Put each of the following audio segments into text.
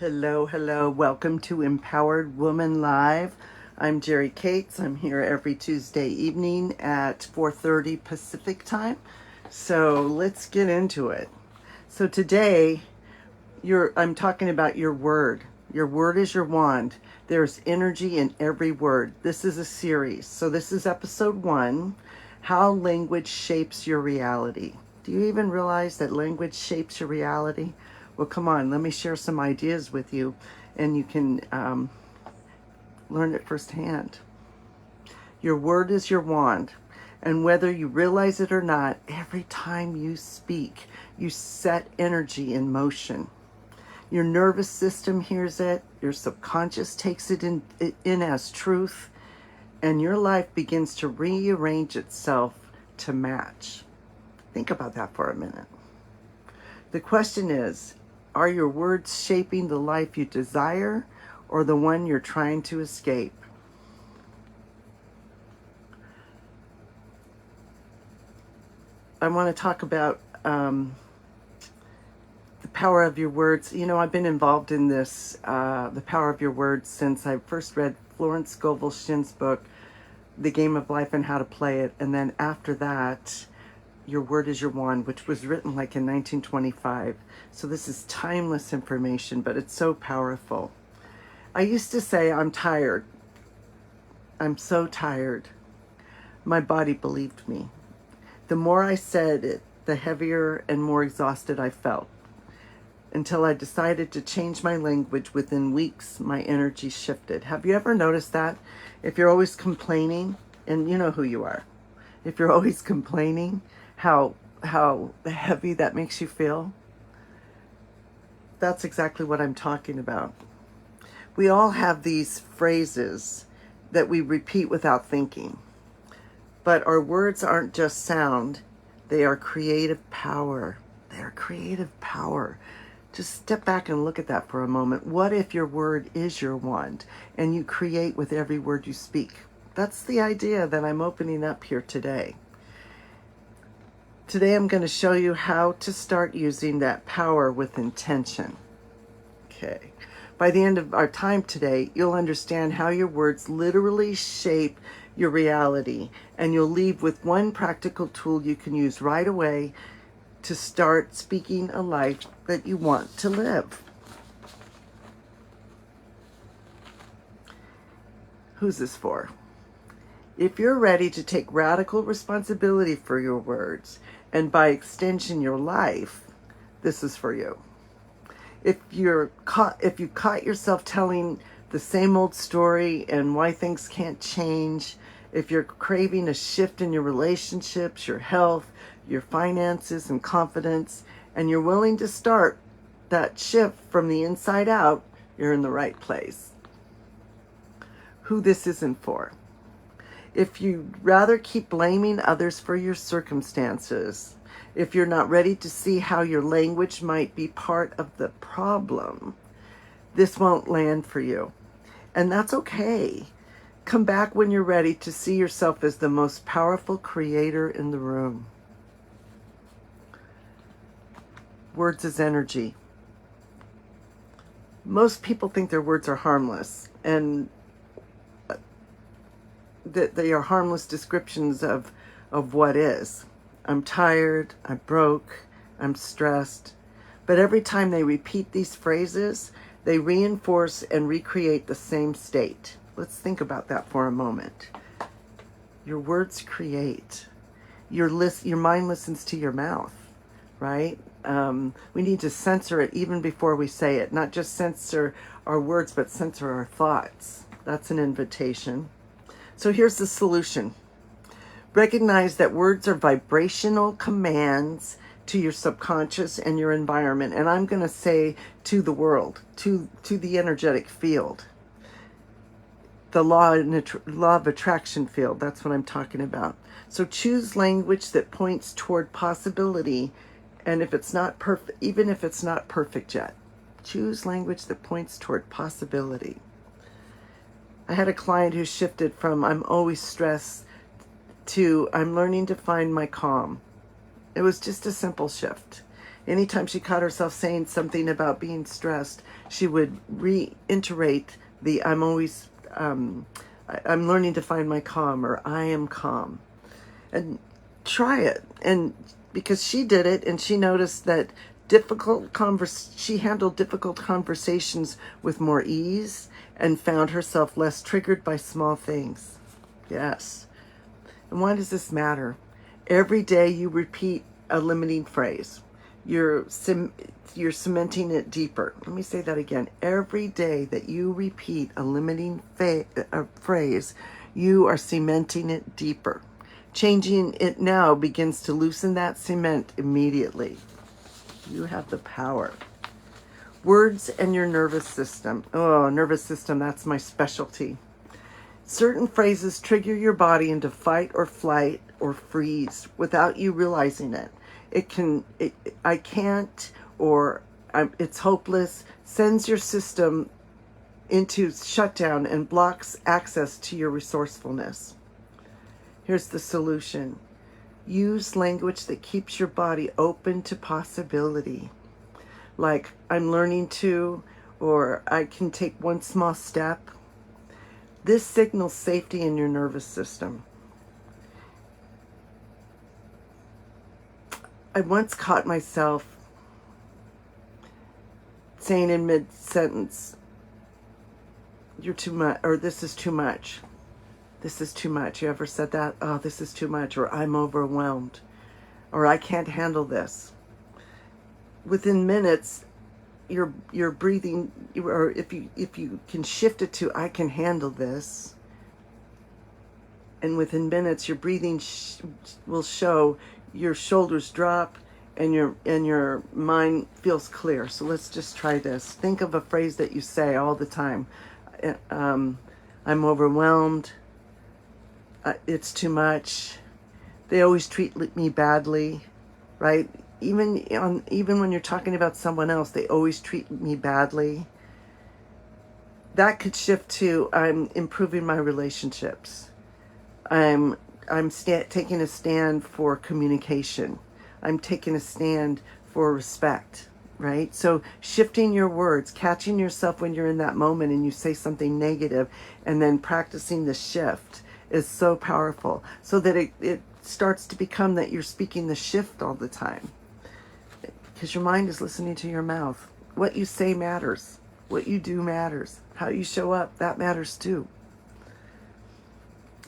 Hello, hello. Welcome to Empowered Woman Live. I'm Jerry Cates. I'm here every Tuesday evening at 4:30 Pacific time. So let's get into it. So today, I'm talking about your word. Your word is your wand. There's energy in every word. This is a series. So this is episode 1, How Language Shapes Your Reality. Do you even realize that language shapes your reality? Well, come on, let me share some ideas with you, and you can learn it firsthand. Your word is your wand, and whether you realize it or not, every time you speak, you set energy in motion. Your nervous system hears it, your subconscious takes it in as truth, and your life begins to rearrange itself to match. Think about that for a minute. The question is, are your words shaping the life you desire or the one you're trying to escape? I want to talk about the power of your words. You know, I've been involved in this, the power of your words, since I first read Florence Scovel Shinn's book, The Game of Life and How to Play It. And then after that, Your Word is Your Wand, which was written like in 1925. So this is timeless information, but it's so powerful. I used to say, I'm tired. I'm so tired. My body believed me. The more I said it, the heavier and more exhausted I felt. Until I decided to change my language, within weeks, my energy shifted. Have you ever noticed that? If you're always complaining, and you know who you are. If you're always complaining, how heavy that makes you feel? That's exactly what I'm talking about. We all have these phrases that we repeat without thinking. But our words aren't just sound, they are creative power. They are creative power. Just step back and look at that for a moment. What if your word is your wand and you create with every word you speak? That's the idea that I'm opening up here today. Today I'm going to show you how to start using that power with intention. Okay. By the end of our time today, you'll understand how your words literally shape your reality, and you'll leave with one practical tool you can use right away to start speaking a life that you want to live. Who's this for? If you're ready to take radical responsibility for your words, and by extension your life, this is for you. If you caught yourself telling the same old story and why things can't change, if you're craving a shift in your relationships, your health, your finances, and confidence, and you're willing to start that shift from the inside out, you're in the right place. Who this isn't for. If you'd rather keep blaming others for your circumstances, if you're not ready to see how your language might be part of the problem, this won't land for you. And that's okay. Come back when you're ready to see yourself as the most powerful creator in the room. Words is energy. Most people think their words are harmless, and that they are harmless descriptions of what is. I'm tired, I'm broke, I'm stressed. But every time they repeat these phrases, they reinforce and recreate the same state. Let's think about that for a moment. Your words create. Your mind listens to your mouth, right? We need to censor it even before we say it. Not just censor our words, but censor our thoughts. That's an invitation. So here's the solution. Recognize that words are vibrational commands to your subconscious and your environment. And I'm going to say to the world, to the energetic field. The law of attraction field, that's what I'm talking about. So choose language that points toward possibility, and if it's not perfect, even if it's not perfect yet, choose language that points toward possibility. I had a client who shifted from I'm always stressed to I'm learning to find my calm. It was just a simple shift. Anytime she caught herself saying something about being stressed, she would reiterate the I'm learning to find my calm, or I am calm. And try it. And because she did it, and she noticed that she handled difficult conversations with more ease and found herself less triggered by small things. Yes. And why does this matter? Every day you repeat a limiting phrase. You're cementing it deeper. Let me say that again. Every day that you repeat a limiting phrase, you are cementing it deeper. Changing it now begins to loosen that cement immediately. You have the power. Words and your nervous system. Oh, nervous system, that's my specialty. Certain phrases trigger your body into fight or flight or freeze without you realizing it. I can't, or it's hopeless, sends your system into shutdown and blocks access to your resourcefulness. Here's the solution. Use language that keeps your body open to possibility. Like, I'm learning to, or I can take one small step. This signals safety in your nervous system. I once caught myself saying in mid-sentence, you're too much, or this is too much. This is too much. You ever said that? Oh, this is too much, or I'm overwhelmed, or I can't handle this. Within minutes, you're breathing, or if you can shift it to I can handle this, and within minutes your breathing will show your shoulders drop and your mind feels clear. So let's just try this. Think of a phrase that you say all the time. I'm overwhelmed. It's too much. They always treat me badly, right? Even when you're talking about someone else, they always treat me badly. That could shift to I'm improving my relationships. I'm taking a stand for communication. I'm taking a stand for respect, right? So shifting your words, catching yourself when you're in that moment and you say something negative, and then practicing the shift is so powerful, so that it starts to become that you're speaking the shift all the time. Because your mind is listening to your mouth. What you say matters. What you do matters. How you show up, that matters too.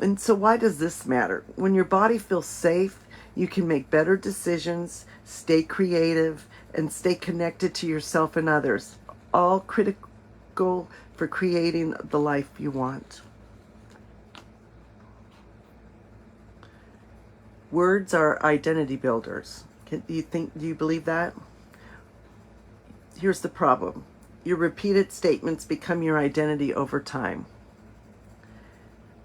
And so why does this matter? When your body feels safe, you can make better decisions, stay creative, and stay connected to yourself and others. All critical for creating the life you want. Words are identity builders. Do you believe that? Here's the problem. Your repeated statements become your identity over time.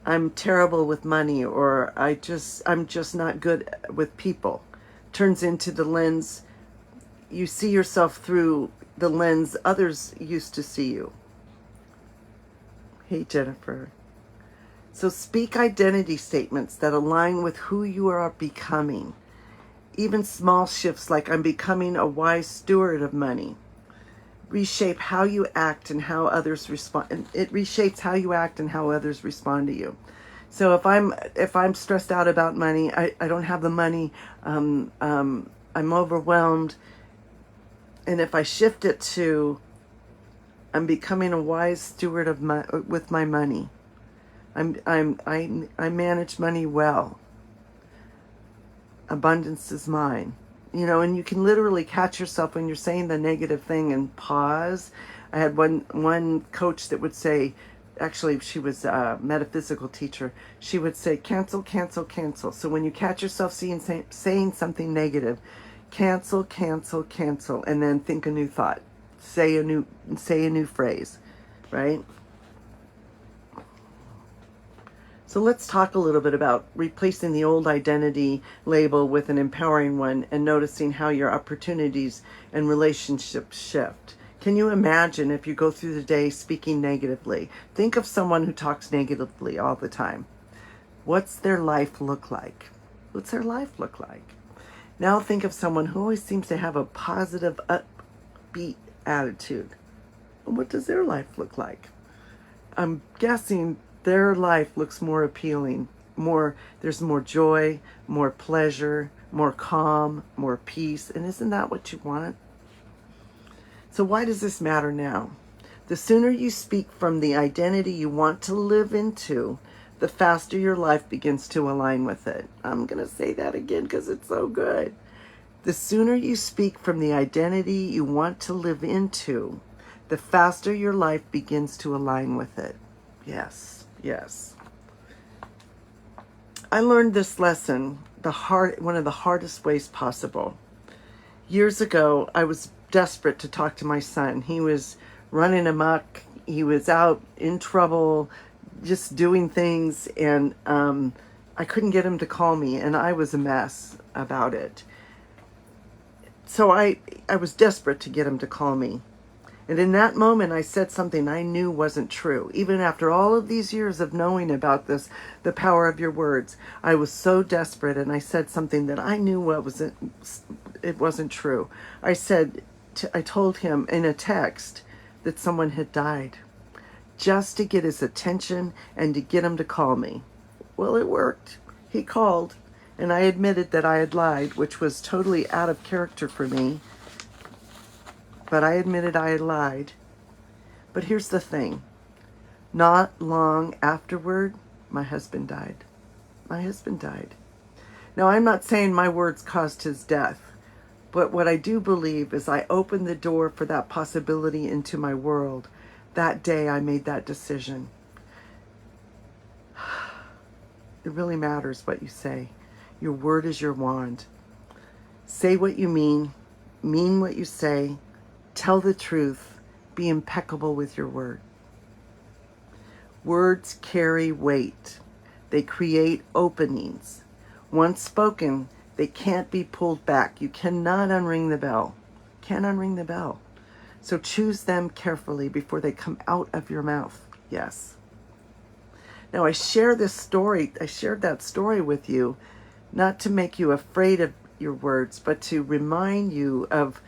I'm terrible with money, or I'm just not good with people. Turns into the lens, you see yourself through the lens others used to see you. Hey, Jennifer. So speak identity statements that align with who you are becoming. Even small shifts like I'm becoming a wise steward of money reshape how you act and how others respond. It reshapes how you act and how others respond to you. So if I'm stressed out about money, I don't have the money, I'm overwhelmed, and if I shift it to I'm becoming a wise steward of with my money. I manage money well. Abundance is mine. And you can literally catch yourself when you're saying the negative thing and pause. I had one coach that would say, actually she was a metaphysical teacher, she would say cancel, cancel, cancel. So when you catch yourself saying something negative, cancel, cancel, cancel, and then think a new thought. Say a new phrase, right? So let's talk a little bit about replacing the old identity label with an empowering one and noticing how your opportunities and relationships shift. Can you imagine if you go through the day speaking negatively? Think of someone who talks negatively all the time. What's their life look like? What's their life look like? Now think of someone who always seems to have a positive, upbeat attitude. What does their life look like? I'm guessing their life looks more appealing. There's more joy, more pleasure, more calm, more peace. And isn't that what you want? So why does this matter now? The sooner you speak from the identity you want to live into, the faster your life begins to align with it. I'm going to say that again because it's so good. The sooner you speak from the identity you want to live into, the faster your life begins to align with it. Yes, yes. I learned this lesson one of the hardest ways possible. Years ago, I was desperate to talk to my son. He was running amok. He was out in trouble, just doing things, and I couldn't get him to call me, and I was a mess about it. So I was desperate to get him to call me. And in that moment, I said something I knew wasn't true. Even after all of these years of knowing about this, the power of your words, I was so desperate, and I said something that I knew it wasn't true. I told him in a text that someone had died, just to get his attention and to get him to call me. Well, it worked. He called, and I admitted that I had lied, which was totally out of character for me. But I admitted I had lied. But here's the thing. Not long afterward, my husband died. My husband died. Now, I'm not saying my words caused his death. But what I do believe is I opened the door for that possibility into my world. That day I made that decision. It really matters what you say. Your word is your wand. Say what you mean what you say, tell the truth, be impeccable with your word. Words carry weight. They create openings. Once spoken, they can't be pulled back. You cannot unring the bell. Can't unring the bell. So choose them carefully before they come out of your mouth. Yes. Now I shared that story with you, not to make you afraid of your words, but to remind you of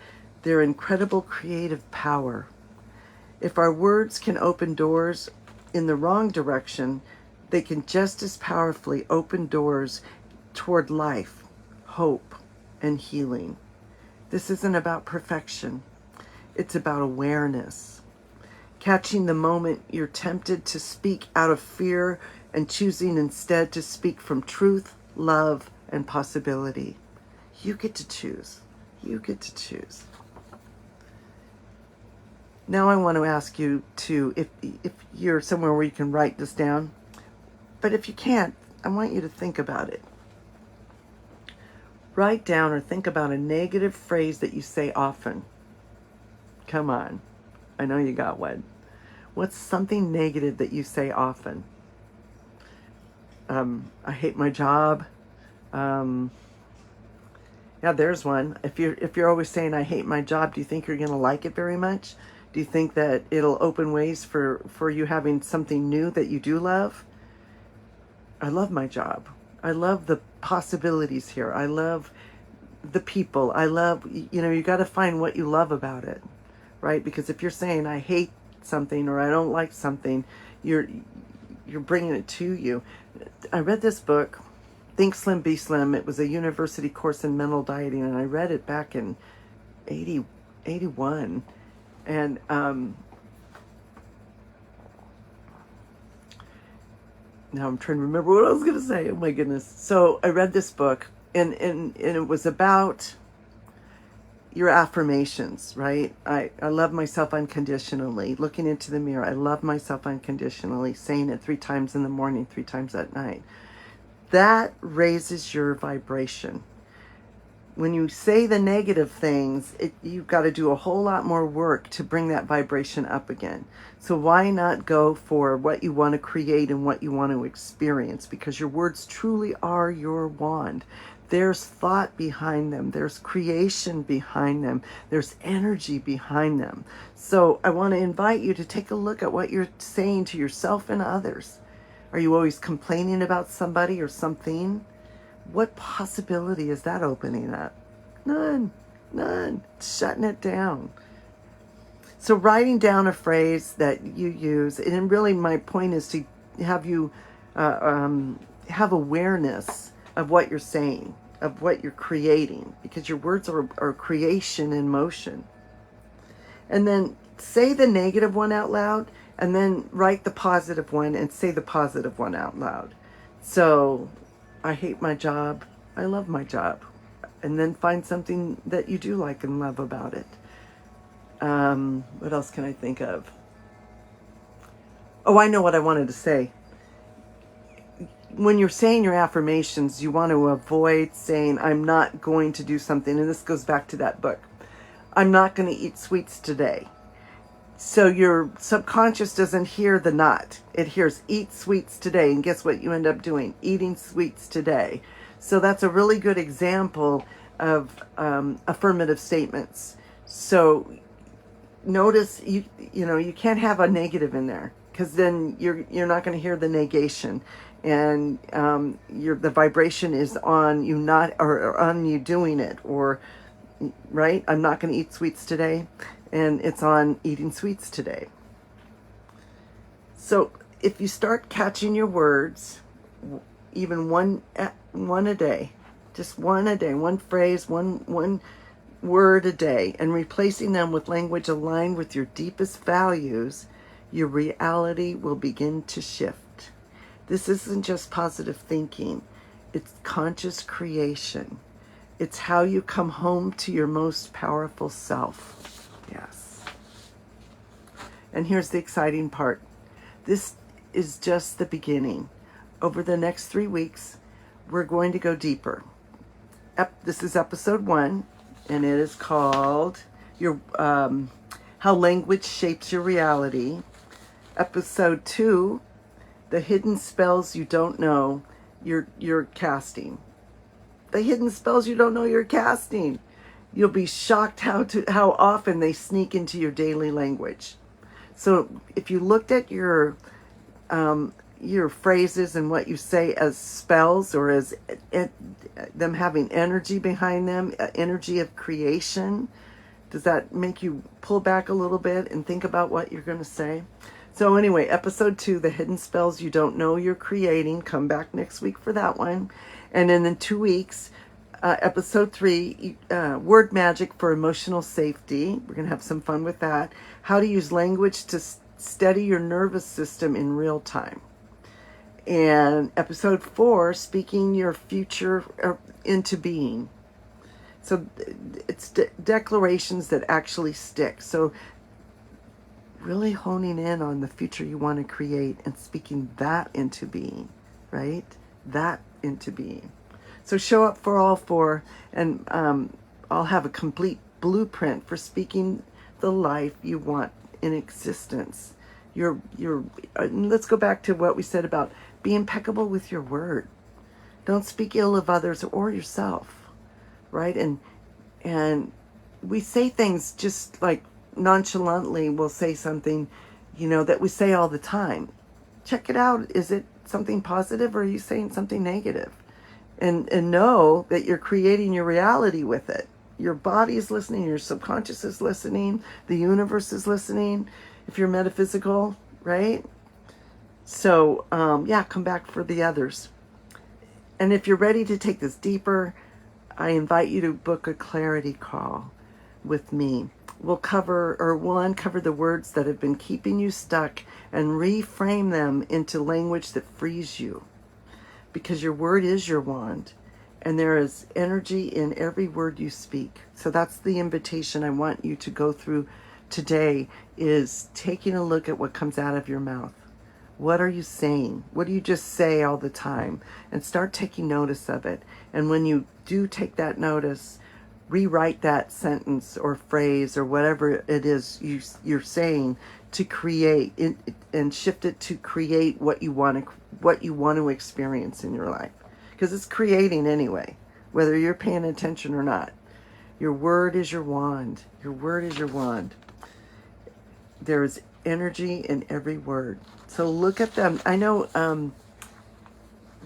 their incredible creative power. If our words can open doors in the wrong direction, they can just as powerfully open doors toward life, hope, and healing. This isn't about perfection. It's about awareness. Catching the moment you're tempted to speak out of fear and choosing instead to speak from truth, love, and possibility. You get to choose. You get to choose. Now I want to ask you to, if you're somewhere where you can write this down, but if you can't, I want you to think about it. Write down or think about a negative phrase that you say often. Come on. I know you got one. What's something negative that you say often? I hate my job. Yeah, there's one. If you're always saying I hate my job, do you think you're going to like it very much? Do you think that it'll open ways for you having something new that you do love? I love my job. I love the possibilities here. I love the people. I love, you got to find what you love about it, right? Because if you're saying I hate something or I don't like something, you're bringing it to you. I read this book, Think Slim, Be Slim. It was a university course in mental dieting, and I read it back in 81. And now I'm trying to remember what I was going to say. Oh my goodness. So I read this book, and it was about your affirmations, right? I love myself unconditionally. Looking into the mirror, I love myself unconditionally. Saying it 3 times in the morning, 3 times at night. That raises your vibration. When you say the negative things, you've got to do a whole lot more work to bring that vibration up again. So why not go for what you want to create and what you want to experience? Because your words truly are your wand. There's thought behind them. There's creation behind them. There's energy behind them. So I want to invite you to take a look at what you're saying to yourself and others. Are you always complaining about somebody or something? What possibility is that opening up? None. Shutting it down. So writing down a phrase that you use, and really my point is to have you have awareness of what you're saying, of what you're creating, because your words are creation in motion. And then say the negative one out loud, and then write the positive one and say the positive one out loud. So, I hate my job. I love my job. And then find something that you do like and love about it. What else can I think of? Oh, I know what I wanted to say. When you're saying your affirmations, you want to avoid saying, I'm not going to do something. And this goes back to that book. I'm not going to eat sweets today. So your subconscious doesn't hear the not. It hears eat sweets today. And guess what you end up doing? Eating sweets today. So that's a really good example of affirmative statements. So notice you can't have a negative in there, because then you're not going to hear the negation, and the vibration is on you not or on you doing it, or right. I'm not going to eat sweets today, and it's on eating sweets today. So if you start catching your words, even one a day, just one a day, one phrase, one word a day, and replacing them with language aligned with your deepest values, your reality will begin to shift. This isn't just positive thinking. It's conscious creation. It's how you come home to your most powerful self. Yes. And here's the exciting part. This is just the beginning. Over the next 3 weeks, we're going to go deeper. This is episode 1. And it is called How Language Shapes Your Reality. Episode 2, The Hidden Spells You Don't Know You're Casting. The hidden spells you don't know you're casting. You'll be shocked how often they sneak into your daily language. So if you looked at your phrases and what you say as spells, or as them having energy behind them, energy of creation, does that make you pull back a little bit and think about what you're going to say? So anyway, episode 2, The Hidden Spells You Don't Know You're Creating. Come back next week for that one. And then in 2 weeks, episode 3, Word Magic for Emotional Safety. We're going to have some fun with that. How to use language to steady your nervous system in real time. And episode 4, Speaking Your Future into Being. So it's declarations that actually stick. So really honing in on the future you want to create and speaking that into being, right? That into being. So show up for all 4, and I'll have a complete blueprint for speaking the life you want in existence. Let's go back to what we said about be impeccable with your word. Don't speak ill of others or yourself, right? And we say things just like nonchalantly. We'll say something, that we say all the time. Check it out. Is it something positive, or are you saying something negative? And know that you're creating your reality with it. Your body is listening. Your subconscious is listening. The universe is listening. If you're metaphysical, right? So, come back for the others. And if you're ready to take this deeper, I invite you to book a clarity call with me. We'll uncover the words that have been keeping you stuck and reframe them into language that frees you. Because your word is your wand, and there is energy in every word you speak. So that's the invitation I want you to go through today, is taking a look at what comes out of your mouth. What are you saying? What do you just say all the time? And start taking notice of it. And when you do take that notice, rewrite that sentence or phrase or whatever it is you're saying to create it, and shift it to create what you want to experience in your life. Because it's creating anyway, whether you're paying attention or not. Your word is your wand. Your word is your wand. There is energy in every word. So look at them. I know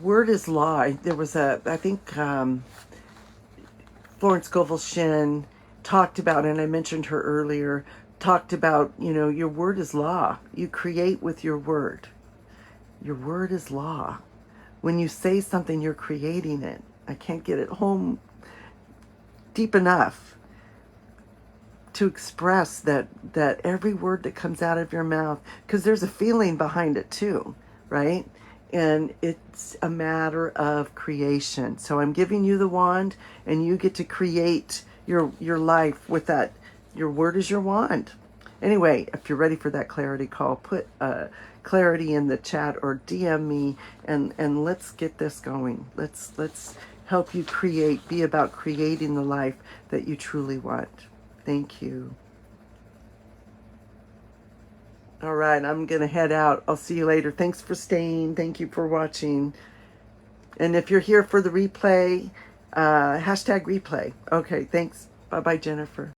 word is law. There was I think Florence Scovel Shinn talked about, and I mentioned her earlier, talked about, your word is law. You create with your word. Your word is law. When you say something, you're creating it. I can't get it home deep enough to express that every word that comes out of your mouth, because there's a feeling behind it too, right? And it's a matter of creation. So I'm giving you the wand, and you get to create your life with that. Your word is your wand. Anyway, if you're ready for that clarity call, put clarity in the chat or DM me, and let's get this going. Let's help you create. Be about creating the life that you truly want. Thank you. All right, I'm going to head out. I'll see you later. Thanks for staying. Thank you for watching. And if you're here for the replay, hashtag replay. Okay, thanks. Bye-bye, Jennifer.